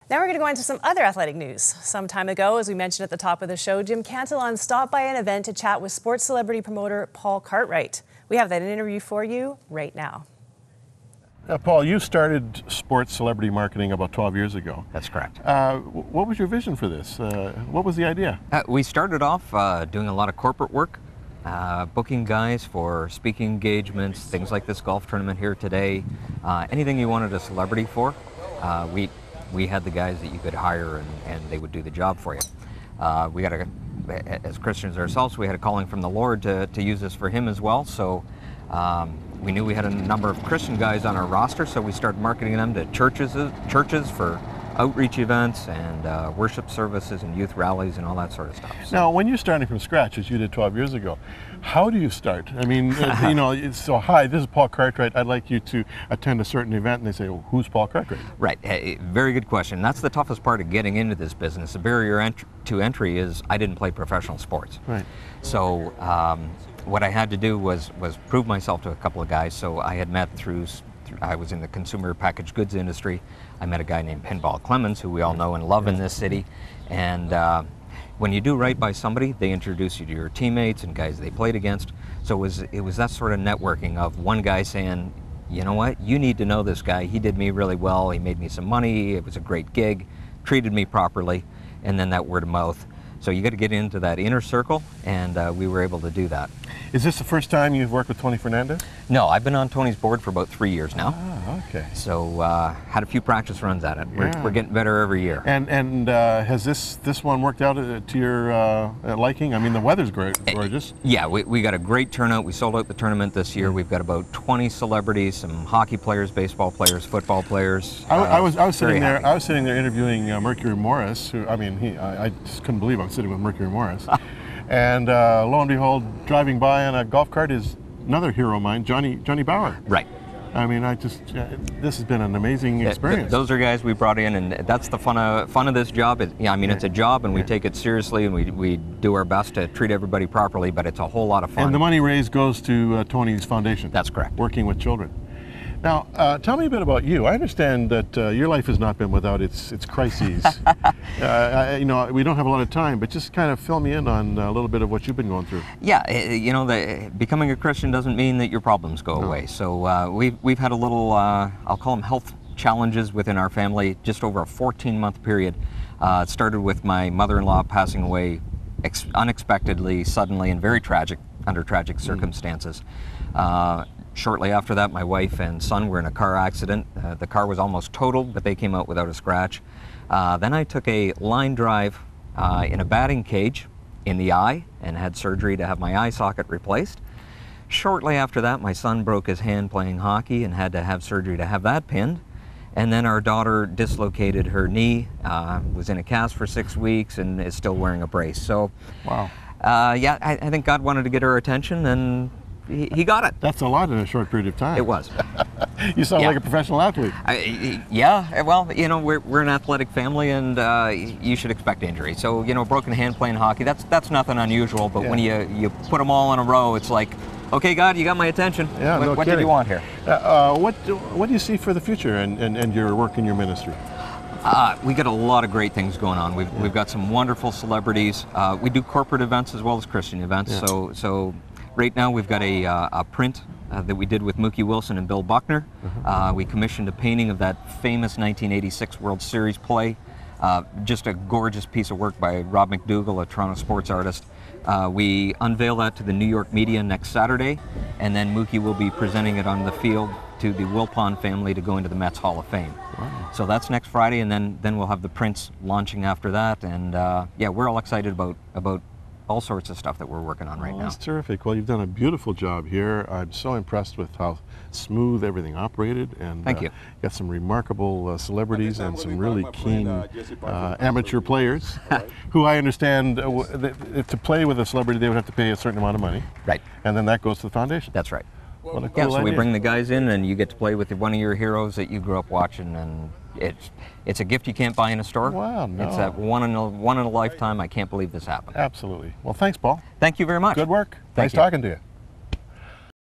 Now we're going to go into some other athletic news. Some time ago, as we mentioned at the top of the show, Jim Cantelon stopped by an event to chat with sports celebrity promoter Paul Cartwright. We have that interview for you right now. Paul, you started sports celebrity marketing about 12 years ago. That's correct. What was your vision for this? What was the idea? We started off doing a lot of corporate work, booking guys for speaking engagements, things like this golf tournament here today. Anything you wanted a celebrity for, we had the guys that you could hire and they would do the job for you. We got as Christians ourselves, we had a calling from the Lord to use this for Him as well. So we knew we had a number of Christian guys on our roster, so we started marketing them to churches for outreach events and worship services and youth rallies and all that sort of stuff. So. Now, when you're starting from scratch, as you did 12 years ago, how do you start? I mean, it's so, hi, this is Paul Cartwright. I'd like you to attend a certain event, and they say, well, who's Paul Cartwright? Right, very good question. That's the toughest part of getting into this business. The barrier to entry is I didn't play professional sports. Right. So what I had to do was prove myself to a couple of guys. So I had met I was in the consumer packaged goods industry. I met a guy named Pinball Clemens, who we all know and love in this city. And when you do right by somebody, they introduce you to your teammates and guys they played against. So it was that sort of networking of one guy saying, you know what, you need to know this guy. He did me really well. He made me some money. It was a great gig, treated me properly, and then that word of mouth. So you got to get into that inner circle, and we were able to do that. Is this the first time you've worked with Tony Fernandez? No, I've been on Tony's board for about 3 years now. Ah, okay. So had a few practice runs at it. We're getting better every year. And has this one worked out to your liking? I mean, the weather's gorgeous. Yeah, we got a great turnout. We sold out the tournament this year. We've got about 20 celebrities, some hockey players, baseball players, football players. I was sitting there. I was sitting there interviewing Mercury Morris, who I just couldn't believe I was sitting with Mercury Morris. And lo and behold, driving by on a golf cart is another hero of mine, Johnny Bauer. Right. I mean, this has been an amazing experience. Those are guys we brought in, and that's the fun of this job. It's a job, and we take it seriously, and we do our best to treat everybody properly, but it's a whole lot of fun. And the money raised goes to Tony's foundation. That's correct. Working with children. Now, tell me a bit about you. I understand that your life has not been without its crises. We don't have a lot of time, but just kind of fill me in on a little bit of what you've been going through. Yeah, becoming a Christian doesn't mean that your problems go away. So we've had a little, I'll call them health challenges within our family, just over a 14-month period. It started with my mother-in-law passing away unexpectedly, suddenly, and under tragic circumstances. Shortly after that, my wife and son were in a car accident. The car was almost totaled, but they came out without a scratch. Then I took a line drive in a batting cage in the eye and had surgery to have my eye socket replaced. Shortly after that, my son broke his hand playing hockey and had to have surgery to have that pinned. And then our daughter dislocated her knee, was in a cast for 6 weeks, and is still wearing a brace. So, wow. I think God wanted to get her attention, and he got it. That's a lot in a short period of time. It was. You sound like a professional athlete. Yeah, well, we're an athletic family, and you should expect injury. So, broken hand playing hockey, that's nothing unusual, but when you put them all in a row, it's like, okay, God, you got my attention. Yeah, what did you want here? What do you see for the future and your work in your ministry? We got a lot of great things going on. We've got some wonderful celebrities. We do corporate events as well as Christian events. Yeah. So right now we've got a print that we did with Mookie Wilson and Bill Buckner. We commissioned a painting of that famous 1986 World Series play. Just a gorgeous piece of work by Rob McDougall, a Toronto sports artist. We unveil that to the New York media next Saturday, and then Mookie will be presenting it on the field to the Wilpon family to go into the Mets Hall of Fame. Wow. So that's next Friday, and then we'll have the prints launching after that. And yeah, we're all excited about all sorts of stuff that we're working on right now. That's terrific. Well, you've done a beautiful job here. I'm so impressed with how smooth everything operated, and thank you. Got some remarkable celebrities and some really keen amateur players who I understand to play with a celebrity they would have to pay a certain amount of money. Right. And then that goes to the foundation. That's right. What a cool so idea. We bring the guys in, and you get to play with one of your heroes that you grew up watching, and it's a gift you can't buy in a store. Wow, no. It's that one in a lifetime. I can't believe this happened. Absolutely. Well, thanks, Paul. Thank you very much. Good work. Thank Nice you. talking to you.